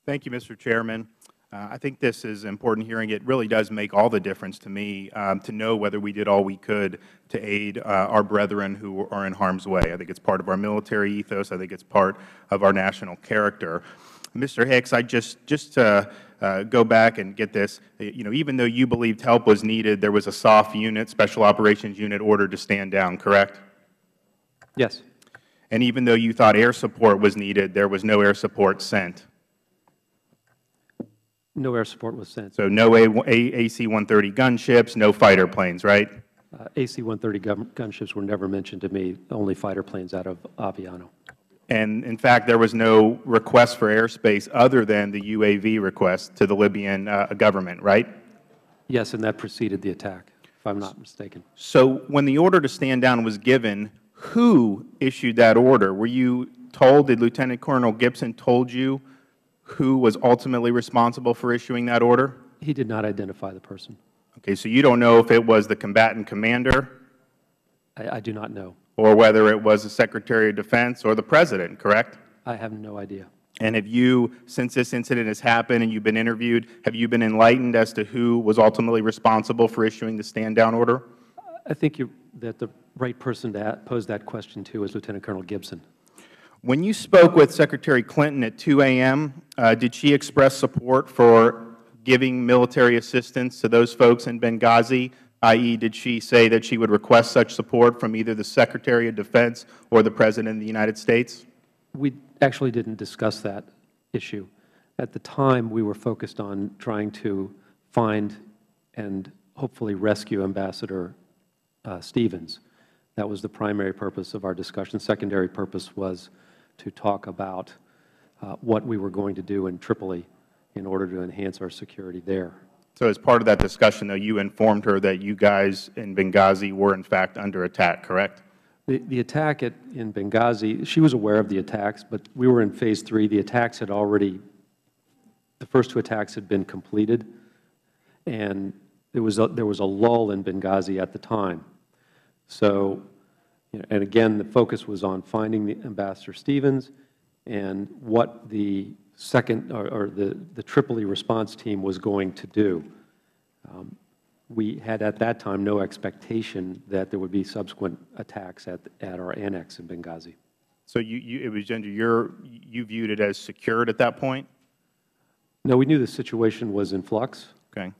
Thank you, Mr. Chairman. I think this is an important hearing. It really does make all the difference to me to know whether we did all we could to aid our brethren who are in harm's way. I think it's part of our military ethos. I think it's part of our national character. Mr. Hicks, I just to go back and get this, even though you believed help was needed, there was a SOF unit, Special Operations Unit, ordered to stand down, correct? Yes. And even though you thought air support was needed, there was no air support sent? No air support was sent. So no AC-130 gunships, no fighter planes, right? AC-130 gunships were never mentioned to me, only fighter planes out of Aviano. And, in fact, there was no request for airspace other than the UAV request to the Libyan government, right? Yes, and that preceded the attack, if I'm not mistaken. So when the order to stand down was given, who issued that order? Were you told, did Lieutenant Colonel Gibson told you who was ultimately responsible for issuing that order? He did not identify the person. Okay, so you don't know if it was the combatant commander? I do not know. Or whether it was the Secretary of Defense or the President, correct? I have no idea. And have you, since this incident has happened and you've been interviewed, have you been enlightened as to who was ultimately responsible for issuing the stand-down order? I think that the right person to pose that question to is Lieutenant Colonel Gibson. When you spoke with Secretary Clinton at 2 a.m., did she express support for giving military assistance to those folks in Benghazi, i.e., did she say that she would request such support from either the Secretary of Defense or the President of the United States? We actually didn't discuss that issue. At the time, we were focused on trying to find and hopefully rescue Ambassador Stevens. That was the primary purpose of our discussion. The secondary purpose was to talk about what we were going to do in Tripoli in order to enhance our security there. So as part of that discussion, though, you informed her that you guys in Benghazi were, in fact, under attack, correct? The attack in Benghazi, she was aware of the attacks, but we were in Phase 3. The attacks had already, the first 2 attacks had been completed, and there was a lull in Benghazi at the time. So, and again, the focus was on finding the Ambassador Stevens and what the the Tripoli response team was going to do. We had at that time no expectation that there would be subsequent attacks at our annex in Benghazi. So it was under you viewed it as secured at that point? No, we knew the situation was in flux. Okay.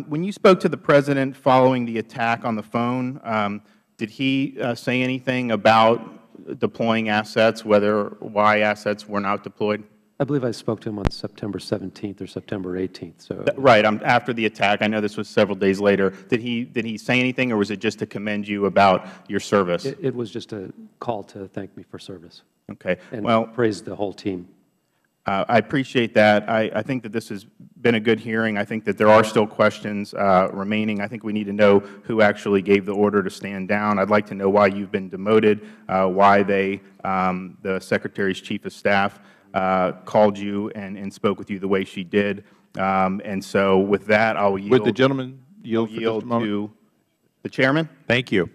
When you spoke to the President following the attack on the phone, did he say anything about deploying assets, why assets were not deployed? I believe I spoke to him on September 17th or September 18th. So right, after the attack. I know this was several days later. Did he say anything, or was it just to commend you about your service? It was just a call to thank me for service. Okay. And well, praise the whole team. I appreciate that. I think that this has been a good hearing. I think that there are still questions remaining. I think we need to know who actually gave the order to stand down. I'd like to know why you've been demoted, why the Secretary's Chief of Staff called you and spoke with you the way she did. And so with that, I'll yield. Would the gentleman yield for just a moment? To the Chairman. Thank you.